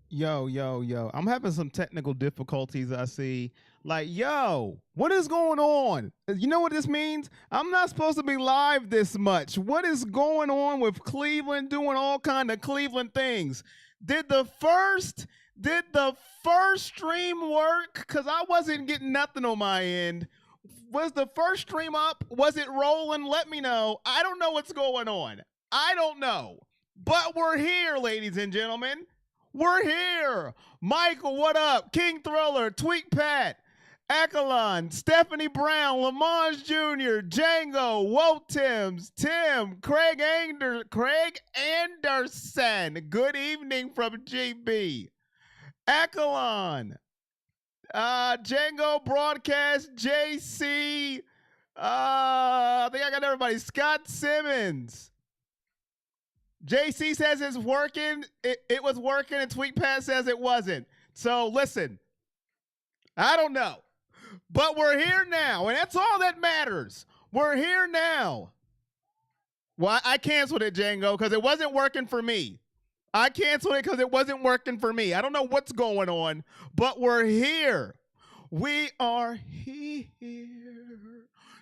Yo. I'm having some technical difficulties, I see. Like, yo, what is going on? You know what this means? I'm not supposed to be live this much. What is going on with Cleveland doing all kind of Cleveland things? Did the first did the first stream work? Cause I wasn't getting nothing on my end. Was the first stream up? Was it rolling? Let me know. I don't know what's going on. I don't know. But we're here, ladies and gentlemen. We're here. Michael, what up? King Thriller, Tweak Pat, Akalon, Stephanie Brown, Lamont Jr., Django, Wolt Tims, Tim, Craig Anderson. Good evening from GB. Akalon, Django Broadcast, JC. I think I got everybody. Scott Simmons. JC says it's working. It was working, and Tweet Pat says it wasn't. So listen, I don't know. But we're here now, and that's all that matters. We're here now. Well, I canceled it, Django, because it wasn't working for me. I canceled it because it wasn't working for me. I don't know what's going on, but we're here. We are here.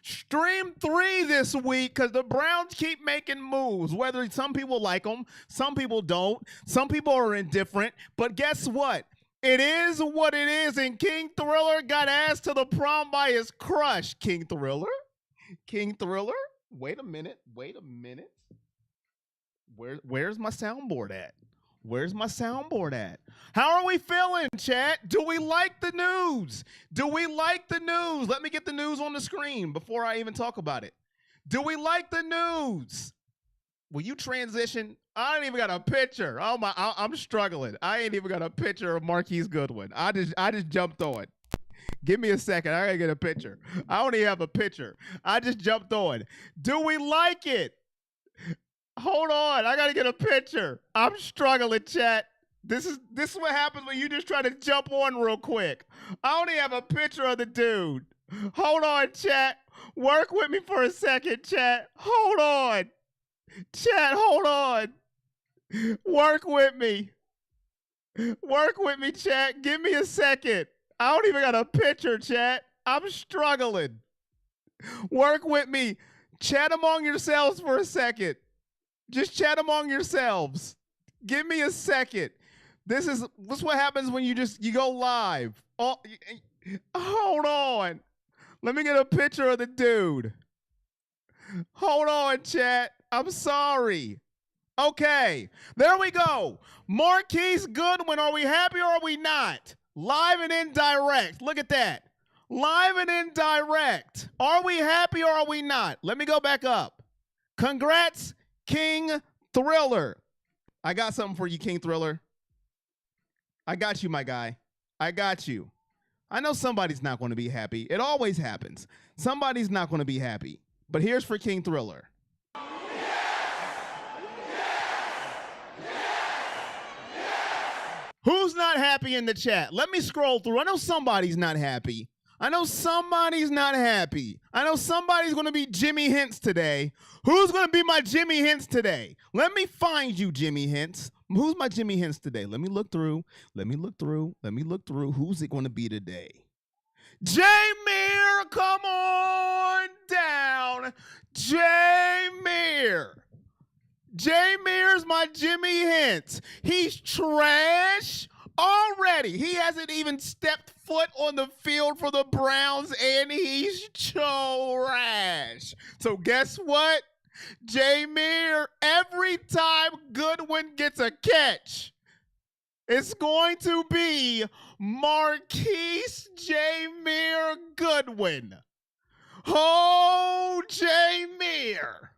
Stream 3 this week because the Browns keep making moves. Whether some people like them, some people don't. Some people are indifferent. But guess what? It is what it is. And King Thriller got asked to the prom by his crush. King Thriller? King Thriller? Wait a minute. Where's my soundboard at? Where's my soundboard at? How are we feeling, chat? Do we like the news? Do we like the news? Let me get the news on the screen before I even talk about it. Do we like the news? Will you transition? I ain't even got a picture. Oh my, I'm struggling. I ain't even got a picture of Marquise Goodwin. I just jumped on. Give me a second. I gotta get a picture. I don't even have a picture. I just jumped on. Do we like it? Hold on, I gotta get a picture. I'm struggling, chat. This is what happens when you just try to jump on real quick. I only have a picture of the dude. Hold on, chat. Work with me for a second, chat. Hold on. Chat, hold on. Work with me. Work with me, chat. Give me a second. I don't even got a picture, chat. I'm struggling. Work with me. Chat among yourselves for a second. Just chat among yourselves. Give me a second. This is what happens when you go live. Oh, hold on. Let me get a picture of the dude. Hold on, chat. I'm sorry. Okay, there we go. Marquise Goodwin, are we happy or are we not? Live and indirect. Look at that. Live and indirect. Are we happy or are we not? Let me go back up. Congrats, King Thriller. I got something for you, King Thriller. I got you, my guy. I got you. I know somebody's not going to be happy. It always happens. Somebody's not going to be happy. But here's for King Thriller. Who's not happy in the chat? Let me scroll through. I know somebody's not happy. I know somebody's not happy. I know somebody's going to be Jimmy Hints today. Who's going to be my Jimmy Hints today? Let me find you, Jimmy Hints. Who's my Jimmy Hints today? Let me look through. Who's it going to be today? J-Mir, come on down. J-Mir. J-Mir's my Jimmy Hints. He's trash already. He hasn't even stepped foot on the field for the Browns, and he's trash. So guess what? J-Mir, every time Goodwin gets a catch, it's going to be Marquise J-Mir Goodwin. Oh, J-Mir.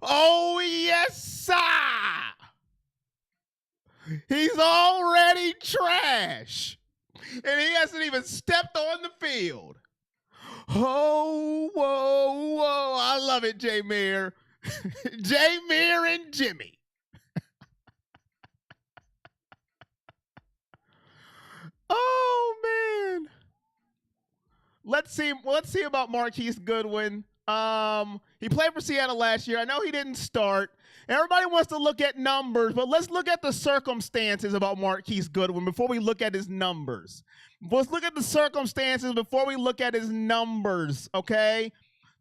Oh, yes, sir. He's already trash. And he hasn't even stepped on the field. Oh, whoa. I love it, J-Mir. J-Mir and Jimmy. Oh, man. Let's see about Marquise Goodwin. He played for Seattle last year. I know he didn't start. Everybody wants to look at numbers, but let's look at the circumstances about Marquise Goodwin before we look at his numbers. Let's look at the circumstances before we look at his numbers, okay?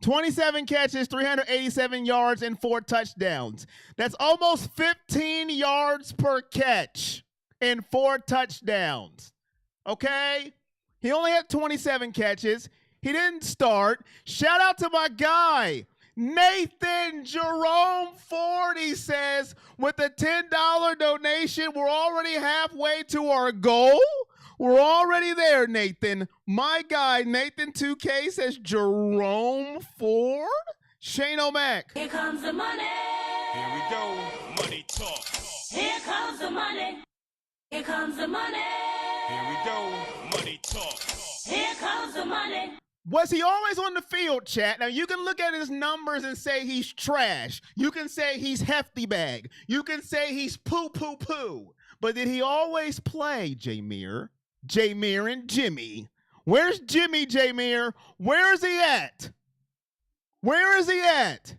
27 catches, 387 yards, and 4 touchdowns. That's almost 15 yards per catch and 4 touchdowns, okay? He only had 27 catches. He didn't start. Shout out to my guy, Nathan Jerome 40 says, with a $10 donation, we're already halfway to our goal. We're already there, Nathan. My guy, Nathan 2K says Jerome Ford. Shane O'Mac. Here comes the money. Here we go. Money talk. Here comes the money. Here comes the money. Here we go. Money talk. Here comes the money. Was he always on the field, chat? Now, you can look at his numbers and say he's trash. You can say he's hefty bag. You can say he's poo-poo-poo. But did he always play, Jameer? Jameer and Jimmy. Where's Jimmy, Jameer? Where is he at? Where is he at?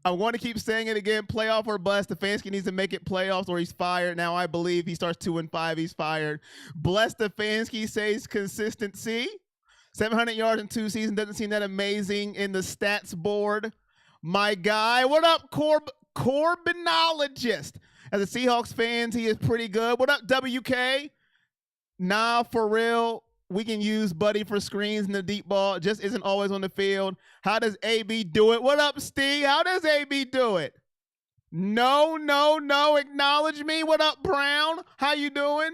I want to keep saying it again. Playoff or bust. Stefanski needs to make it playoffs or he's fired. Now I believe he starts 2-5. He's fired. Bless Stefanski says consistency. 700 yards in 2 seasons doesn't seem that amazing in the stats board. My guy, what up, Corbinologist? As a Seahawks fans, he is pretty good. What up, WK? Nah, for real. We can use Buddy for screens in the deep ball. It just isn't always on the field. How does AB do it? What up, Steve? How does AB do it? No. Acknowledge me. What up, Brown? How you doing?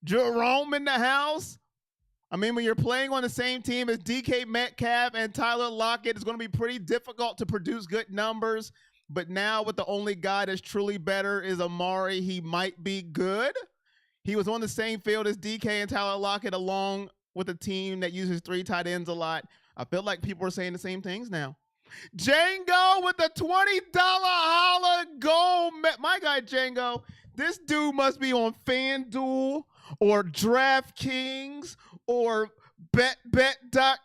Jerome in the house. I mean, when you're playing on the same team as DK Metcalf and Tyler Lockett, it's going to be pretty difficult to produce good numbers. But now with the only guy that's truly better is Amari, he might be good. He was on the same field as DK and Tyler Lockett along with a team that uses 3 tight ends a lot. I feel like people are saying the same things now. Django with the $20 holla goal. My guy Django, this dude must be on FanDuel or DraftKings or Bet.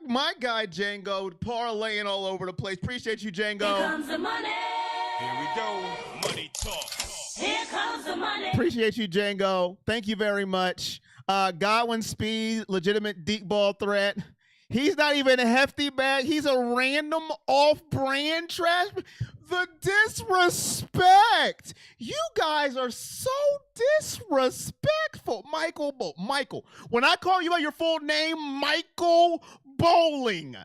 My guy Django parlaying all over the place. Appreciate you, Django. Here comes the money. Here we go. Money talk. Here comes the money. Appreciate you, Django. Thank you very much. Godwin speed, legitimate deep ball threat. He's not even a hefty bag. He's a random off-brand trash. The disrespect. You guys are so disrespectful. Michael, when I call you by your full name, Michael Bowling,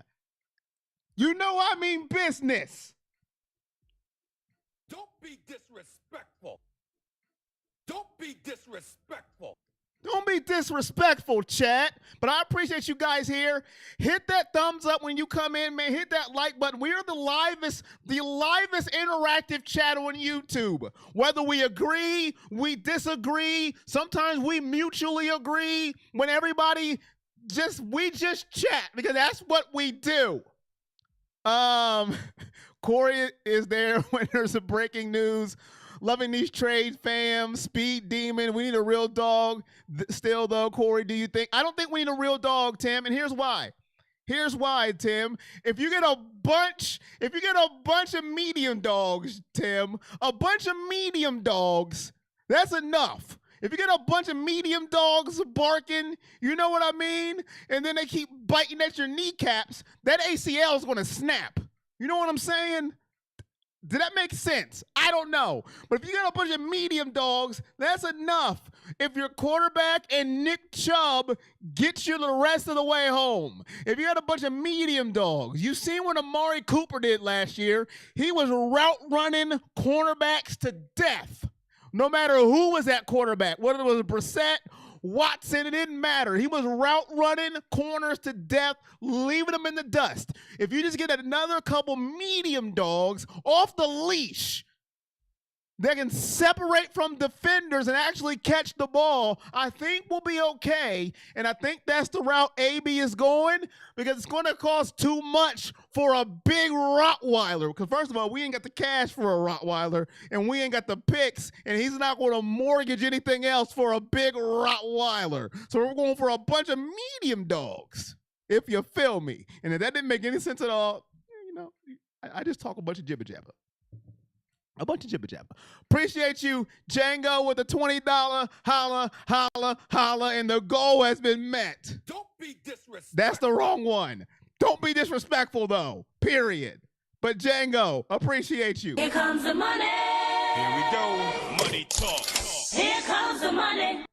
you know I mean business. Don't be disrespectful. Don't be disrespectful. Don't be disrespectful, chat. But I appreciate you guys here. Hit that thumbs up when you come in, man. Hit that like button. We are the livest interactive chat on YouTube. Whether we agree, we disagree, sometimes we mutually agree. When everybody we just chat because that's what we do. Corey is there when there's some breaking news. Loving these trades, fam. Speed Demon. We need a real dog. Still, though, Corey, do you think? I don't think we need a real dog, Tim, and here's why. Here's why, Tim. If you get a bunch of medium dogs, Tim, a bunch of medium dogs, that's enough. If you get a bunch of medium dogs barking, you know what I mean? And then they keep biting at your kneecaps, that ACL is going to snap. You know what I'm saying? Did that make sense? I don't know. But if you got a bunch of medium dogs, that's enough. If your quarterback and Nick Chubb get you the rest of the way home. If you got a bunch of medium dogs, you seen what Amari Cooper did last year. He was route running cornerbacks to death. No matter who was at quarterback, whether it was Brissett, Watson, it didn't matter. He was route running corners to death, leaving them in the dust. If you just get another couple medium dogs off the leash that can separate from defenders and actually catch the ball, I think we'll be okay. And I think that's the route AB is going because it's going to cost too much for a big Rottweiler. Because first of all, we ain't got the cash for a Rottweiler and we ain't got the picks and he's not going to mortgage anything else for a big Rottweiler. So we're going for a bunch of medium dogs. If you feel me. And if that didn't make any sense at all, you know, I just talk a bunch of jibber jabber. A bunch of jibber jabber. Appreciate you, Django, with the $20 holla, holla, holla, and the goal has been met. Don't be disrespectful. That's the wrong one. Don't be disrespectful, though. Period. But Django, appreciate you. Here comes the money. Here we go, money talk. Here comes the money.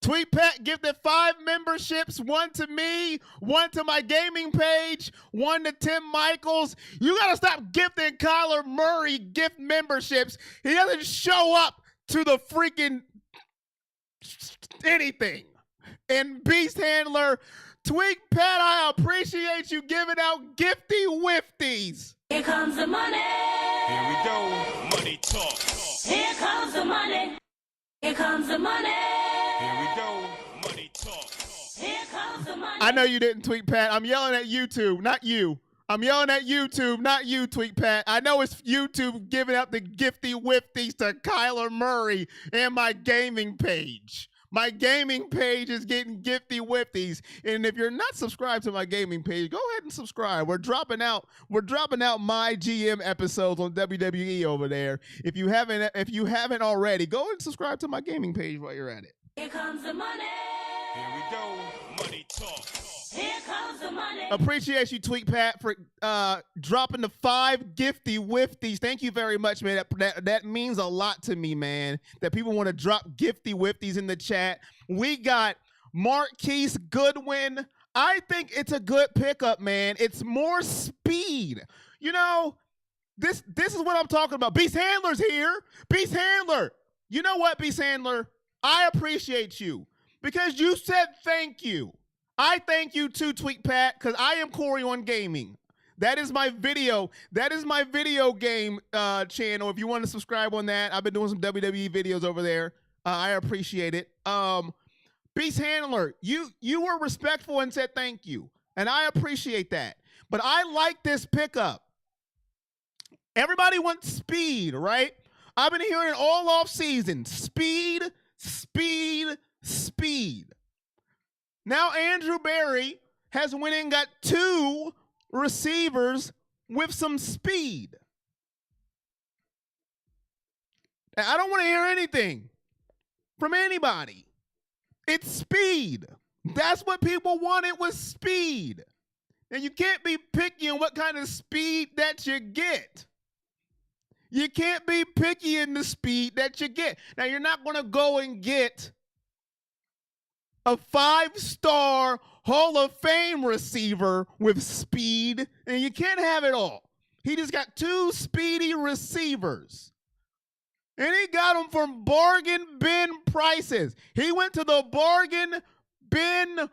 Tweet Pat gifted 5 memberships, 1 to me, 1 to my gaming page, 1 to Tim Michaels. You got to stop gifting Kyler Murray gift memberships. He doesn't show up to the freaking anything. And Beast Handler, Tweet Pat, I appreciate you giving out gifty wifties. Here comes the money. Here we go, money talk. Here comes the money. Here comes the money. Here we go, money talk. Here comes the money. I know you didn't, Tweet Pat. I'm yelling at YouTube, not you. I'm yelling at YouTube, not you, Tweet Pat. I know it's YouTube giving out the gifty wifties to Kyler Murray and my gaming page. My gaming page is getting gifty wifties. And if you're not subscribed to my gaming page, go ahead and subscribe. We're dropping out my GM episodes on WWE over there. If you haven't already, go and subscribe to my gaming page while you're at it. Here comes the money. Here we go, money talk. Here comes the money. Appreciate you, Tweet Pat, for dropping the 5 gifty wifties. Thank you very much, man. That means a lot to me, man, that people want to drop gifty wifties in the chat. We got Marquise Goodwin. I think it's a good pickup, man. It's more speed. You know, this is what I'm talking about. Beast Handler's here. Beast Handler. You know what, Beast Handler? I appreciate you because you said thank you. I thank you too, Tweet Pat, because I am Corey on Gaming. That is my video. That is my video game channel. If you want to subscribe on that, I've been doing some WWE videos over there. I appreciate it. Beast Handler, you were respectful and said thank you, and I appreciate that. But I like this pickup. Everybody wants speed, right? I've been hearing it all off season. Speed, speed, speed. Now Andrew Berry has went and got 2 receivers with some speed. And I don't want to hear anything from anybody. It's speed. That's what people wanted, was speed. And you can't be picky on what kind of speed that you get. You can't be picky in the speed that you get. Now, you're not going to go and get a 5-star Hall of Fame receiver with speed, and you can't have it all. He just got 2 speedy receivers. And he got them from bargain bin prices. He went to the bargain bin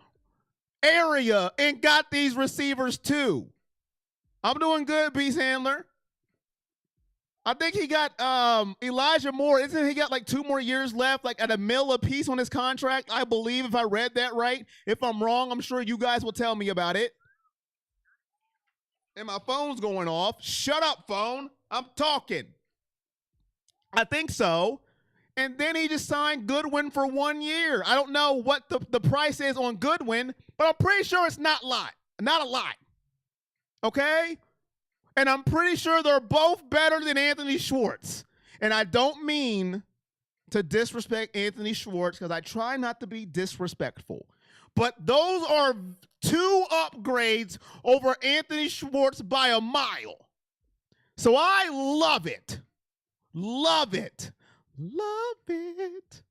area and got these receivers too. I'm doing good, Beast Handler. I think he got Elijah Moore. Isn't he got like 2 more years left, like at $1 million a piece on his contract? I believe, if I read that right. If I'm wrong, I'm sure you guys will tell me about it. And my phone's going off. Shut up, phone. I'm talking. I think so. And then he just signed Goodwin for 1 year. I don't know what the price is on Goodwin, but I'm pretty sure it's not a lot. Okay? And I'm pretty sure they're both better than Anthony Schwartz. And I don't mean to disrespect Anthony Schwartz because I try not to be disrespectful. But those are 2 upgrades over Anthony Schwartz by a mile. So I love it. Love it. Love it.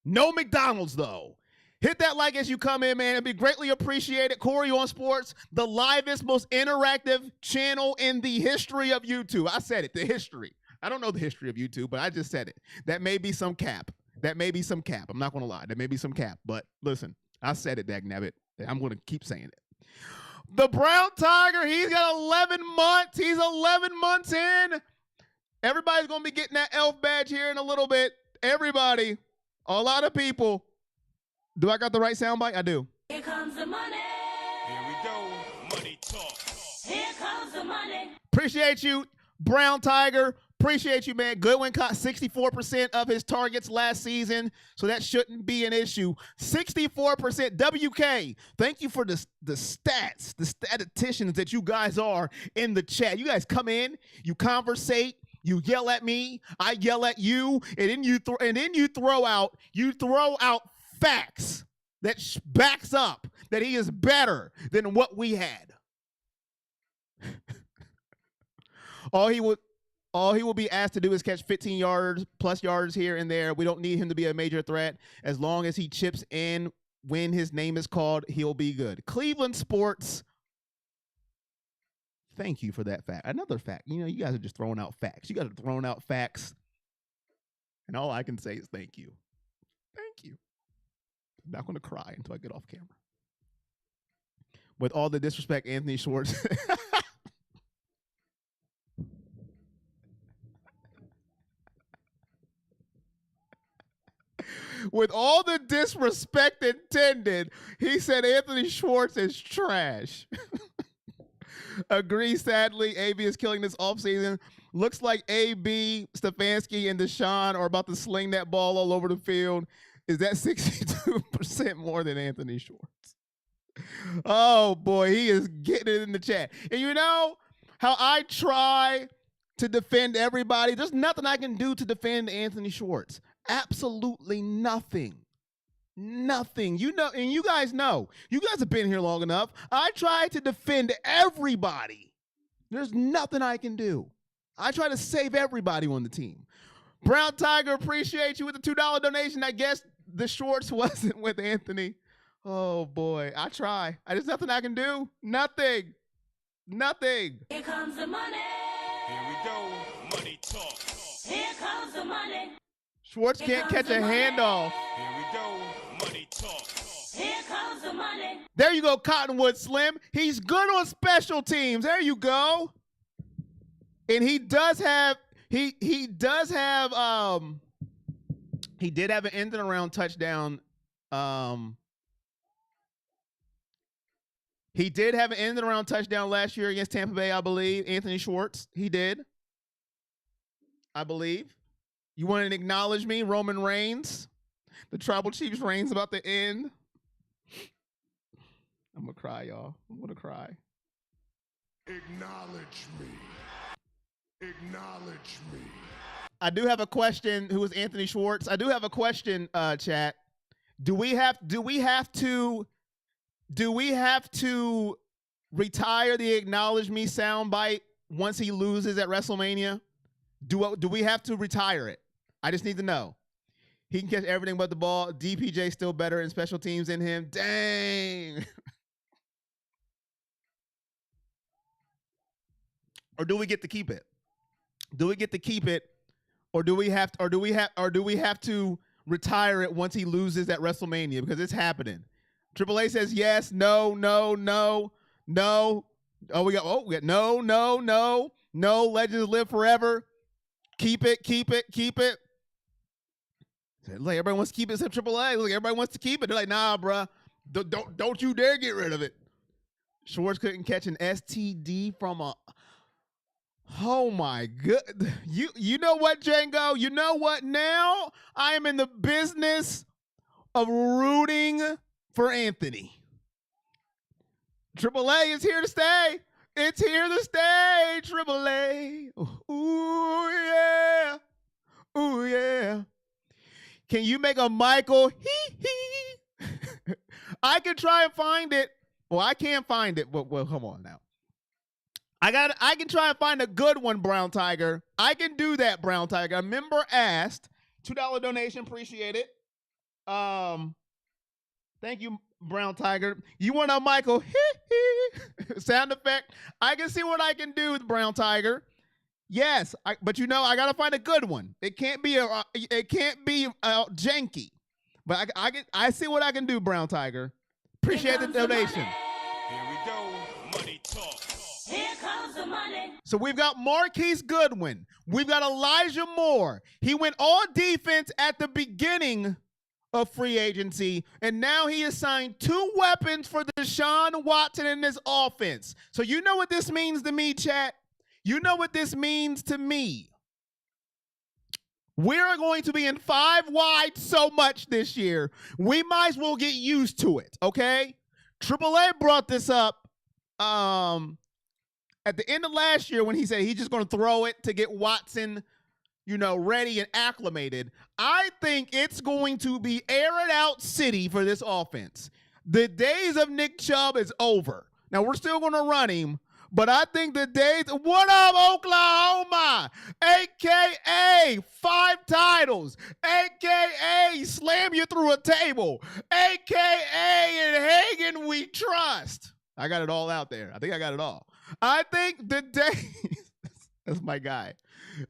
No McDonald's, though. Hit that like as you come in, man. It'd be greatly appreciated. Corey on Sports, the livest, most interactive channel in the history of YouTube. I said it, the history. I don't know the history of YouTube, but I just said it. That may be some cap. That may be some cap. I'm not going to lie. That may be some cap. But listen, I said it, dagnabbit. I'm going to keep saying it. The Brown Tiger, he's got 11 months. He's 11 months in. Everybody's going to be getting that elf badge here in a little bit. Everybody, a lot of people. Do I got the right soundbite? I do. Here comes the money. Here we go, money talk. Here comes the money. Appreciate you, Brown Tiger. Appreciate you, man. Goodwin caught 64% of his targets last season, so that shouldn't be an issue. 64%. WK, thank you for the stats, the statisticians that you guys are in the chat. You guys come in, you conversate, you yell at me, I yell at you, and then you throw out facts that backs up that he is better than what we had. All he will be asked to do is catch 15 yards plus yards here and there. We don't need him to be a major threat. As long as he chips in when his name is called, he'll be good. Cleveland Sports, thank you for that fact. Another fact. You know, you guys are just throwing out facts. You guys are throwing out facts. And all I can say is thank you. Thank you. I'm not going to cry until I get off camera. With all the disrespect, Anthony Schwartz. With all the disrespect intended, he said Anthony Schwartz is trash. Agree, sadly. AB is killing this offseason. Looks like AB, Stefanski, and Deshaun are about to sling that ball all over the field. Is that 62% more than Anthony Schwartz? Oh, boy, he is getting it in the chat. And you know how I try to defend everybody? There's nothing I can do to defend Anthony Schwartz. Absolutely nothing. Nothing. You know, and you guys know. You guys have been here long enough. I try to defend everybody. There's nothing I can do. I try to save everybody on the team. Brown Tiger, appreciate you with the $2 donation. I guess the Schwartz wasn't with Anthony. Oh, boy. I try. There's nothing I can do. Nothing. Nothing. Here comes the money. Here we go. Money talk. Here comes the money. Schwartz can't catch a handoff. Here we go. Money talk. Here comes the money. There you go, Cottonwood Slim. He's good on special teams. There you go. And he did have an end around touchdown. He did have an end around touchdown last year against Tampa Bay, I believe. Anthony Schwartz, he did. I believe. You want to acknowledge me, Roman Reigns? The Tribal Chiefs reign's about to end. I'm going to cry, y'all. I'm going to cry. Acknowledge me. Acknowledge me. I do have a question. Who is Anthony Schwartz? I do have a question, chat. Do we have to retire the acknowledge me soundbite once he loses at WrestleMania? Do we have to retire it? I just need to know. He can catch everything but the ball. DPJ still better in special teams than him. Dang. Or do we get to keep it? Do we get to keep it, or do we have to retire it once he loses at WrestleMania? Because it's happening. AAA says yes, no. Oh, we got no. Legends live forever. Keep it. Like everybody wants to keep it except AAA. Like everybody wants to keep it. They're like, nah, bruh. Don't you dare get rid of it. Schwartz couldn't catch an STD from a. Oh my good. You know what, Django? You know what? Now I am in the business of rooting for Anthony. AAA is here to stay. It's here to stay, AAA. Ooh yeah. Ooh yeah. Can you make a Michael? I can try and find it. Well, I can't find it. Well, come on now. I can try and find a good one, Brown Tiger. I can do that, Brown Tiger. A member asked. $2 donation, appreciate it. Thank you, Brown Tiger. You want a Michael sound effect? I can see what I can do with Brown Tiger. Yes, but you know I gotta find a good one. It can't be janky. But I see what I can do, Brown Tiger. Appreciate the donation. Here we go. Money talk. Here comes the money. So we've got Marquise Goodwin. We've got Elijah Moore. He went all defense at the beginning of free agency, and now he has signed 2 weapons for Deshaun Watson in this offense. So you know what this means to me, chat? You know what this means to me. We're going to be in 5 wide so much this year. We might as well get used to it, okay? AAA brought this up at the end of last year when he said he's just going to throw it to get Watson, ready and acclimated. I think it's going to be air it out city for this offense. The days of Nick Chubb is over. Now, we're still going to run him, but I think the days, what up, Oklahoma? AKA 5 titles. AKA slam you through a table. AKA in Hagen we trust. I got it all out there. I think I got it all. I think the days, that's my guy.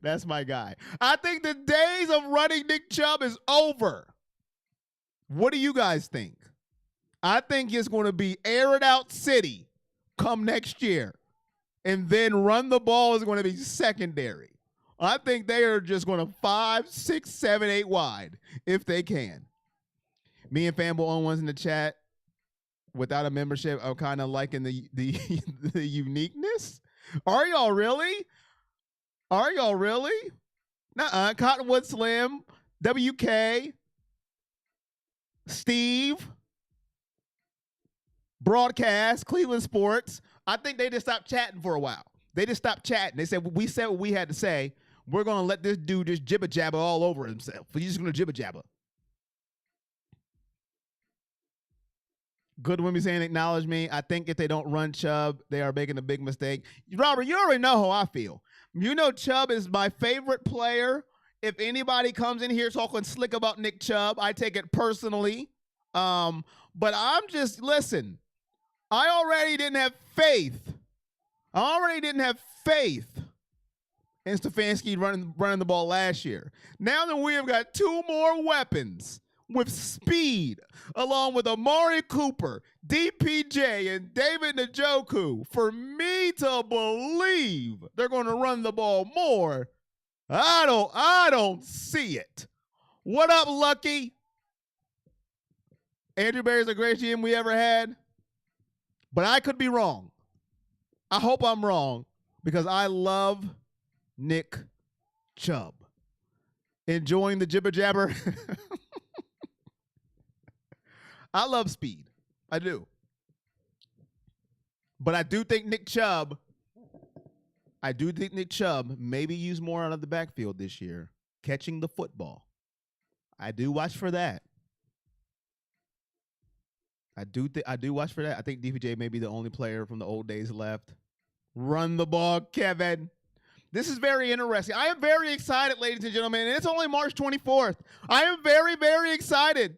That's my guy. I think the days of running Nick Chubb is over. What do you guys think? I think it's going to be air it out city come next year. And then run the ball is going to be secondary. I think they are just going to 5, 6, 7, 8 wide if they can. Me and Fanboy on ones in the chat. Without a membership, I'm kind of liking the the uniqueness. Are y'all really? Are y'all really? Nuh-uh. Cottonwood Slim, WK, Steve, Broadcast, Cleveland Sports. I think they just stopped chatting for a while. They just stopped chatting. They said, we said what we had to say. We're going to let this dude just jibber jabber all over himself. He's just going to jibber jabber. Goodwin be saying, acknowledge me. I think if they don't run Chubb, they are making a big mistake. Robert, you already know how I feel. You know Chubb is my favorite player. If anybody comes in here talking slick about Nick Chubb, I take it personally. But I'm just, listen, I already didn't have faith. In Stefanski running the ball last year. Now that we have got 2 more weapons with speed, along with Amari Cooper, DPJ, and David Njoku, for me to believe they're going to run the ball more, I don't see it. What up, Lucky? Andrew Berry's the greatest GM we ever had, but I could be wrong. I hope I'm wrong because I love Nick Chubb. Enjoying the jibber jabber. I love speed. I do. But I do think Nick Chubb maybe use more out of the backfield this year, catching the football. I do watch for that. I do watch for that. I think DPJ may be the only player from the old days left. Run the ball, Kevin. This is very interesting. I am very excited, ladies and gentlemen, and it's only March 24th. I am very, very excited.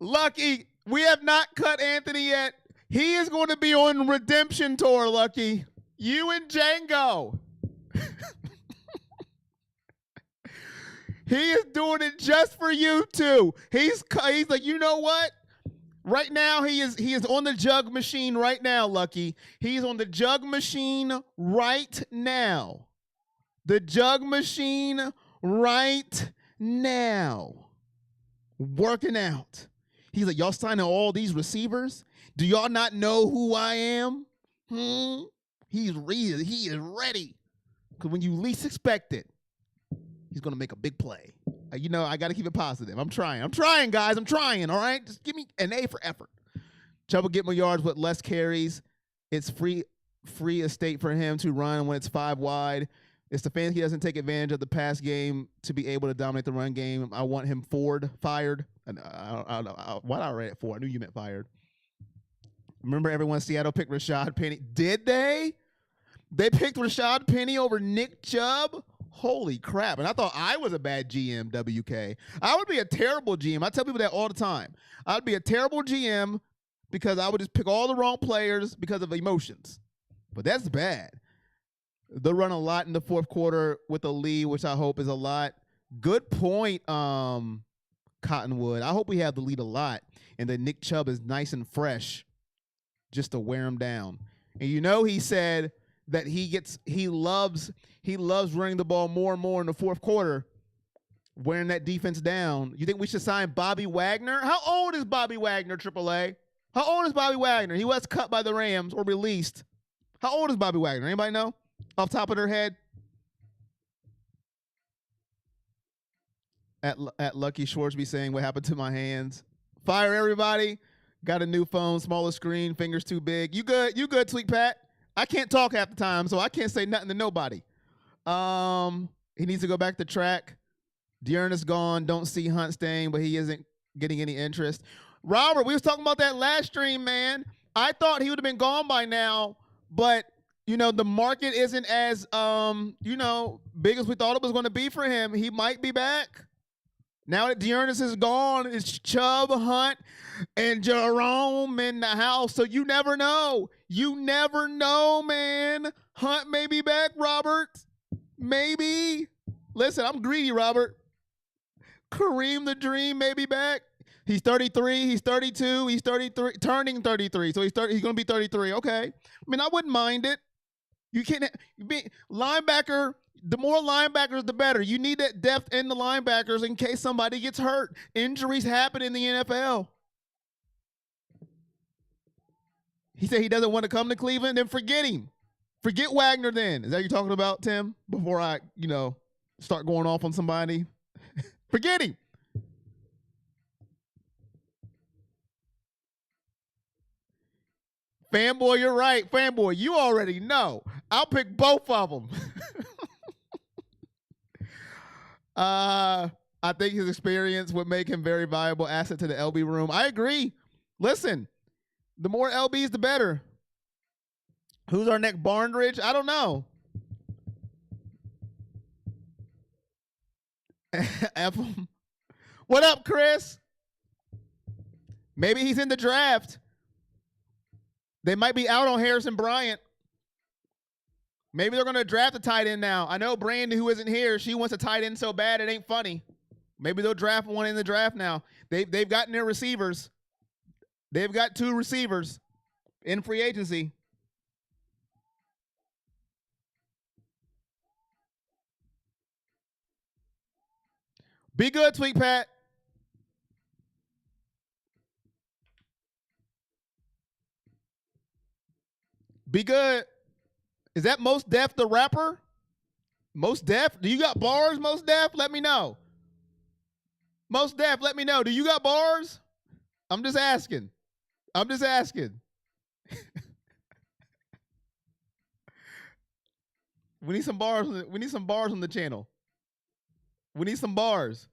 Lucky, we have not cut Anthony yet. He is going to be on redemption tour, Lucky. You and Django. He is doing it just for you two. He's like, you know what? Right now, he is on the jug machine right now, Lucky. He's on the jug machine right now. The jug machine right now. Working out. He's like, y'all signing all these receivers? Do y'all not know who I am? He is ready. Because when you least expect it, he's going to make a big play. I got to keep it positive. I'm trying, guys. I'm trying, all right? Just give me an A for effort. Chubb will get more yards with less carries. It's free estate for him to run when it's 5 wide. If Stefanski doesn't take advantage of the pass game to be able to dominate the run game, I want him fired. And I don't know what I read it for. I knew you meant fired. Remember everyone in Seattle picked Rashad Penny. Did they? They picked Rashad Penny over Nick Chubb? Holy crap. And I thought I was a bad GM, WK. I would be a terrible GM. I tell people that all the time. I'd be a terrible GM because I would just pick all the wrong players because of emotions. But that's bad. They'll run a lot in the fourth quarter with a lead, which I hope is a lot. Good point, Cottonwood. I hope we have the lead a lot and that Nick Chubb is nice and fresh just to wear him down. And he said that he loves running the ball more and more in the fourth quarter, wearing that defense down. You think we should sign Bobby Wagner? How old is Bobby Wagner, AAA? How old is Bobby Wagner? He was cut by the Rams or released. How old is Bobby Wagner? Anybody know? Off top of their head? At Lucky Schwartz be saying, what happened to my hands? Fire everybody. Got a new phone, smaller screen, fingers too big. You good? You good, Tweet Pat? I can't talk half the time, so I can't say nothing to nobody. He needs to go back to track. Dearness gone. Don't see Hunt staying, but he isn't getting any interest. Robert, we was talking about that last stream, man. I thought he would have been gone by now, but the market isn't as big as we thought it was going to be for him. He might be back. Now that Dearness is gone, it's Chubb, Hunt, and Jerome in the house. So you never know. You never know, man. Hunt may be back, Robert. Maybe. Listen, I'm greedy, Robert. Kareem the Dream may be back. He's 33. He's 32. He's 33, turning 33. So he's going to be 33. Okay. I mean, I wouldn't mind it. You can't be linebacker. The more linebackers, the better. You need that depth in the linebackers in case somebody gets hurt. Injuries happen in the NFL. He said he doesn't want to come to Cleveland, then forget him. Forget Wagner then. Is that what you're talking about, Tim? Before I, start going off on somebody? Forget him. Fanboy, you're right. Fanboy, you already know. I'll pick both of them. I think his experience would make him very valuable asset to the LB room. I agree. Listen, the more LBs, the better. Who's our next Barnridge? I don't know. What up, Chris? Maybe he's in the draft. They might be out on Harrison Bryant. Maybe they're going to draft a tight end now. I know Brandy, who isn't here, she wants a tight end so bad it ain't funny. Maybe they'll draft one in the draft now. They've gotten their receivers. They've got 2 receivers in free agency. Be good, Tweet Pat. Be good. Is that Most Def the rapper? Most Def? Do you got bars, Most Def? Let me know. Most Def, let me know. Do you got bars? I'm just asking. We need some bars. We need some bars on the channel. We need some bars.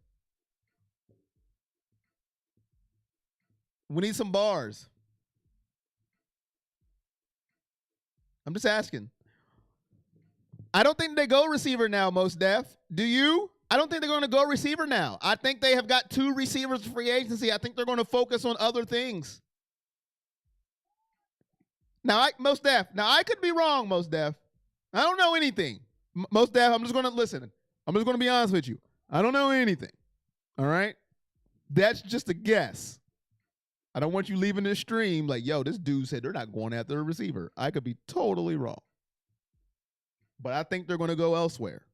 We need some bars. I'm just asking. I don't think they go receiver now, Most Def. Do you? I don't think they're going to go receiver now. I think they have got 2 receivers for free agency. I think they're going to focus on other things. Now, Most Def. Now, I could be wrong, Most Def. I don't know anything. Most Def, I'm just going to listen. I'm just going to be honest with you. I don't know anything. All right? That's just a guess. I don't want you leaving this stream like, yo, this dude said they're not going after a receiver. I could be totally wrong. But I think they're going to go elsewhere.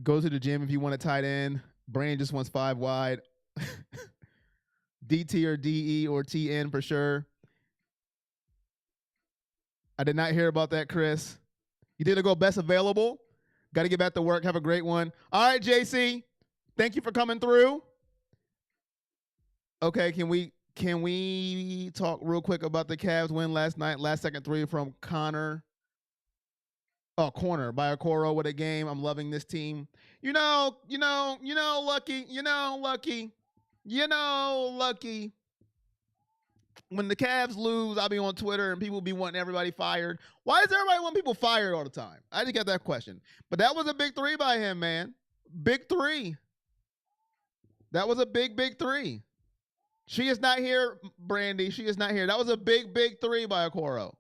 Go to the gym if you want a tight end. Brain just wants 5 wide. DT or DE or TN for sure. I did not hear about that, Chris. You did go best available. Got to get back to work. Have a great one. All right, JC. Thank you for coming through. Okay, can we talk real quick about the Cavs win last night? Last second 3 from Connor. Oh, corner by Okoro. What a game. I'm loving this team. Lucky. When the Cavs lose, I'll be on Twitter and people be wanting everybody fired. Why does everybody want people fired all the time? I just got that question. But that was a big 3 by him, man. Big 3. That was a big 3. She is not here, Brandy. She is not here. That was a big 3 by Okoro.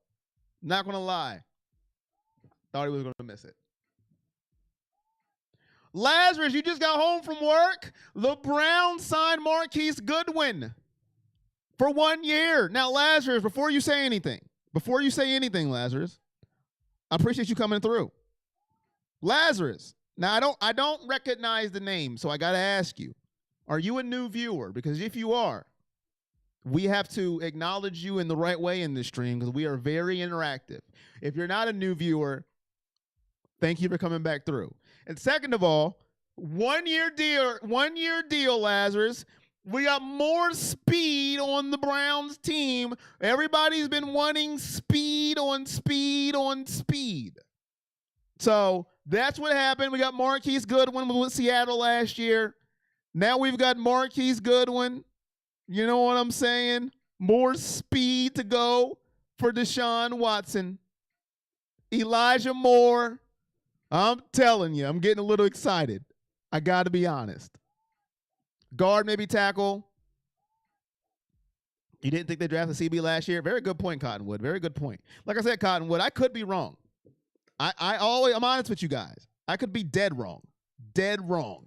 Not going to lie. Thought he was going to miss it. Lazarus, you just got home from work. The Browns signed Marquise Goodwin for 1 year. Now, Lazarus, before you say anything, Lazarus, I appreciate you coming through. Lazarus, now I don't recognize the name, so I got to ask you, are you a new viewer? Because if you are, we have to acknowledge you in the right way in this stream because we are very interactive. If you're not a new viewer, Thank you for coming back through. And second of all, 1 year deal, Lazarus. We got more speed on the Browns team. Everybody's been wanting speed on speed on speed. So that's what happened. We got Marquise Goodwin with Seattle last year. Now we've got Marquise Goodwin. You know what I'm saying? More speed to go for Deshaun Watson. Elijah Moore. I'm telling you, I'm getting a little excited. I got to be honest. Guard, maybe tackle. You didn't think they drafted CB last year? Very good point, Cottonwood. Very good point. Like I said, Cottonwood, I could be wrong. I'm honest with you guys. I could be dead wrong. Dead wrong.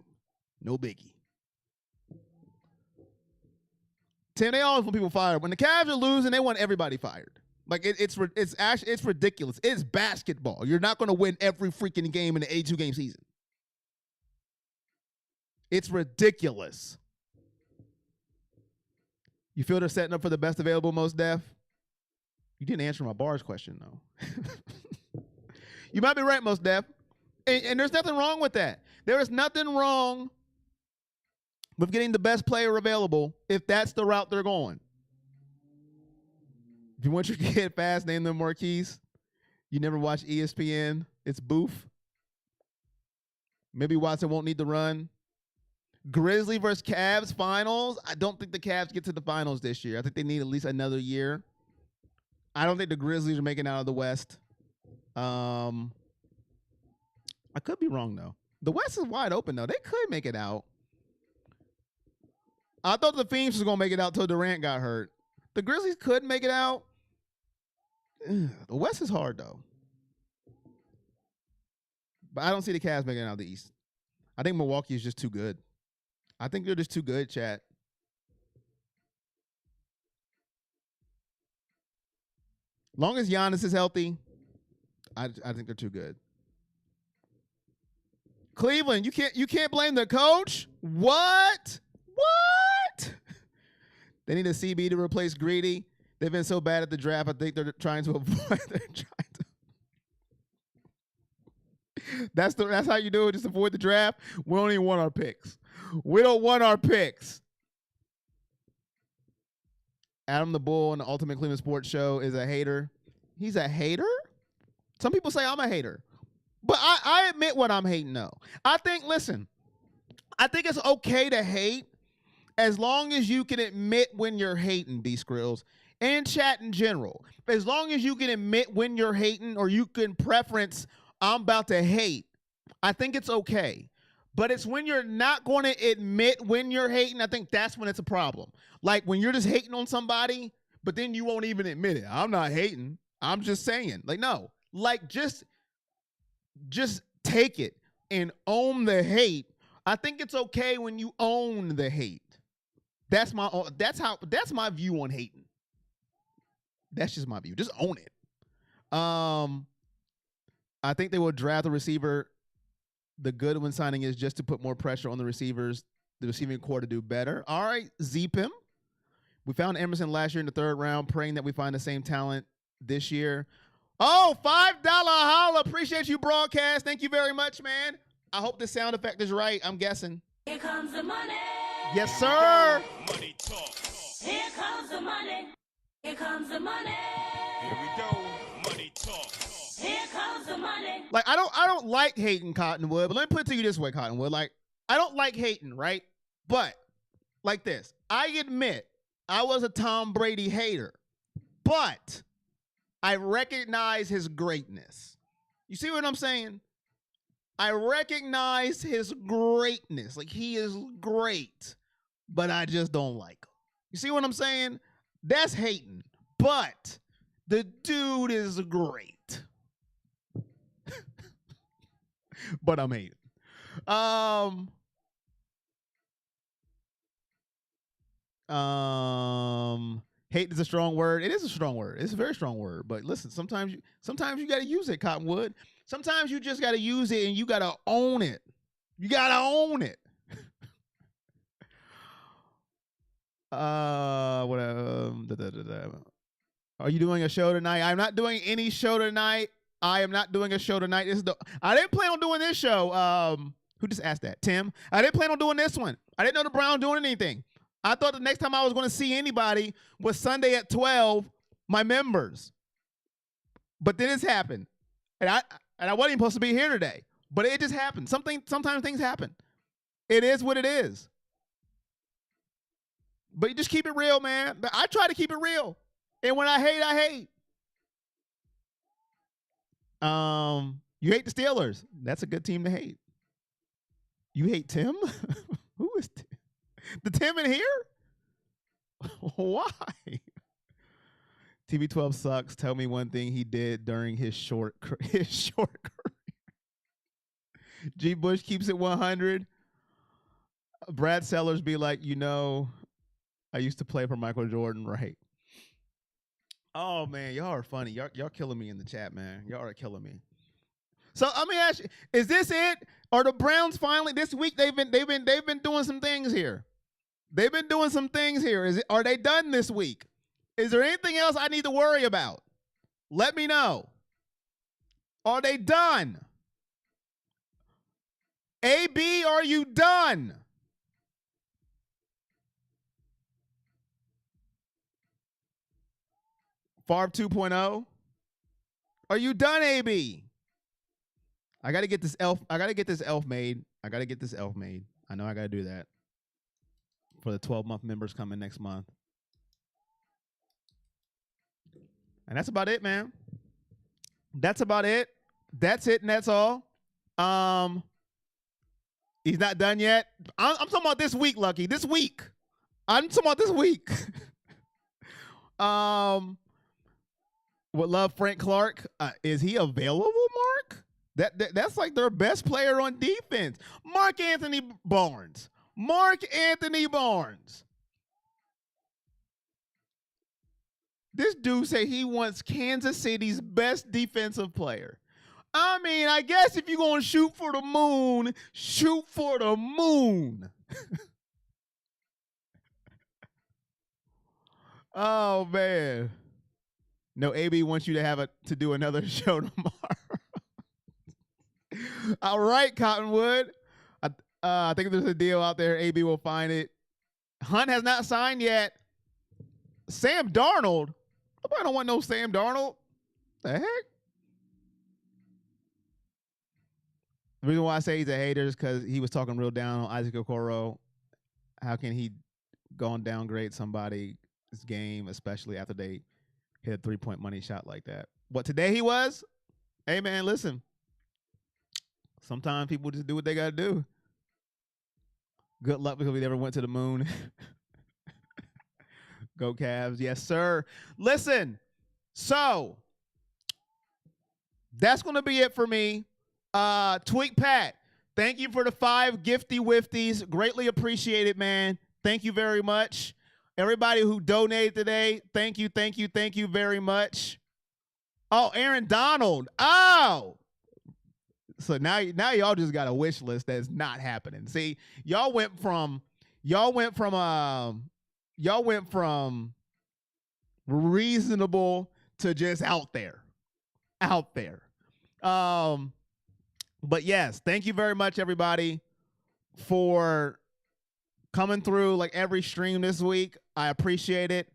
No biggie. Tim, they always want people fired. When the Cavs are losing, they want everybody fired. Like it's ridiculous. It's basketball. You're not going to win every freaking game in an 82-game season. It's ridiculous. You feel they're setting up for the best available, most def? You didn't answer my bars question, though. You might be right, most def. And there's nothing wrong with that. There is nothing wrong with getting the best player available if that's the route they're going. If you want your kid fast, name them Marquise. You never watch ESPN. It's Boof. Maybe Watson won't need to run. Grizzly versus Cavs finals. I don't think the Cavs get to the finals this year. I think they need at least another year. I don't think the Grizzlies are making out of the West. I could be wrong, though. The West is wide open, though. They could make it out. I thought the Phoenix was going to make it out till Durant got hurt. The Grizzlies could make it out. The West is hard, though. But I don't see the Cavs making it out of the East. I think Milwaukee is just too good. I think they're just too good, chat. Long as Giannis is healthy, I think they're too good. Cleveland, you can't blame the coach. What? They need a CB to replace Greedy. They've been so bad at the draft. I think they're trying to avoid. That's how you do it. Just avoid the draft. We don't even want our picks. We don't want our picks. Adam the Bull on the Ultimate Cleveland Sports Show is a hater. He's a hater? Some people say I'm a hater. But I admit what I'm hating, though. I think it's okay to hate as long as you can admit when you're hating, B Skrills, and chat in general. As long as you can admit when you're hating or you can preference, I'm about to hate, I think it's okay. But it's when you're not going to admit when you're hating, I think that's when it's a problem. Like when you're just hating on somebody, but then you won't even admit it. I'm not hating. I'm just saying. Like, no. Like, just take it and own the hate. I think it's okay when you own the hate. That's my view on hating. That's just my view. Just own it. I think they will draft a receiver. The Goodwin signing is just to put more pressure on the receivers, the receiving core to do better. All right, Zeepim. We found Emerson last year in the third round, praying that we find the same talent this year. Oh, $5 holla. Appreciate you, broadcast. Thank you very much, man. I hope the sound effect is right. I'm guessing. Here comes the money. Yes, sir. Money talk. Here comes the money. Here comes the money. Here we go. Money talk. Here comes the money. Like, I don't like hating, Cottonwood, but let me put it to you this way, Cottonwood. Like, I don't like hating, right? But like this, I admit I was a Tom Brady hater, but I recognize his greatness. You see what I'm saying? I recognize his greatness. Like, he is great, but I just don't like him. You see what I'm saying? That's hating, but the dude is great. But I'm hating. Hate is a strong word. It is a strong word. It's a very strong word. But listen, sometimes you got to use it, Cottonwood. Sometimes you just got to use it and you got to own it. You got to own it. Are you doing a show tonight? I'm not doing any show tonight. I am not doing a show tonight. I didn't plan on doing this show. Who just asked that? Tim. I didn't plan on doing this one. I didn't know the Browns doing anything. I thought the next time I was going to see anybody was Sunday at 12, my members. But then this happened. And I wasn't even supposed to be here today. But it just happened. Sometimes things happen. It is what it is. But you just keep it real, man. But I try to keep it real. And when I hate, I hate. You hate the Steelers. That's a good team to hate. You hate Tim? Who is Tim? The Tim in here? Why? TB12 sucks. Tell me one thing he did during his short career. G. Bush keeps it 100. Brad Sellers be like, I used to play for Michael Jordan, right? Oh man, y'all are funny. Y'all killing me in the chat, man. Y'all are killing me. So let me ask you: is this it? Are the Browns finally this week? They've been doing some things here. They've been doing some things here. Are they done this week? Is there anything else I need to worry about? Let me know. Are they done? AB, are you done? Favre 2.0. Are you done, AB? I gotta get this elf made. I know I gotta do that for the 12-month members coming next month. And that's about it, man. That's about it. That's it, and that's all. He's not done yet. I'm talking about this week, Lucky. This week. I'm talking about this week. Would love Frank Clark. Is he available, Mark? That's like their best player on defense. Mark Anthony Barnes. This dude say he wants Kansas City's best defensive player. I mean, I guess if you're going to shoot for the moon, shoot for the moon. Oh, man. No, AB wants you to do another show tomorrow. All right, Cottonwood. I think there's a deal out there. AB will find it. Hunt has not signed yet. Sam Darnold? Nobody don't want no Sam Darnold. The heck? The reason why I say he's a hater is because he was talking real down on Isaac Okoro. How can he go and downgrade somebody's game, especially after they hit a 3-point money shot like that? What today he was? Hey, man, listen. Sometimes people just do what they got to do. Good luck because we never went to the moon. Go Cavs. Yes, sir. Listen, so that's going to be it for me. Tweak Pat, thank you for the 5 gifty wifties. Greatly appreciated, man. Thank you very much. Everybody who donated today, thank you very much. Oh, Aaron Donald. Oh. So now y'all just got a wish list that's not happening. See, y'all went from reasonable to just out there. But yes, thank you very much, everybody, for coming through like every stream this week. I appreciate it.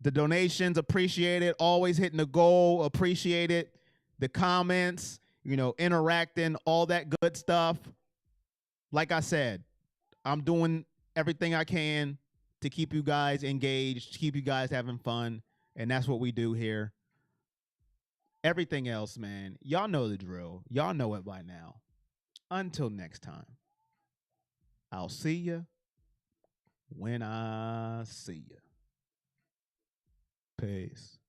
The donations, appreciate it. Always hitting the goal, appreciate it. The comments, interacting, all that good stuff. Like I said, I'm doing everything I can to keep you guys engaged, to keep you guys having fun, and that's what we do here. Everything else, man, y'all know the drill. Y'all know it by now. Until next time, I'll see you when I see you. Peace.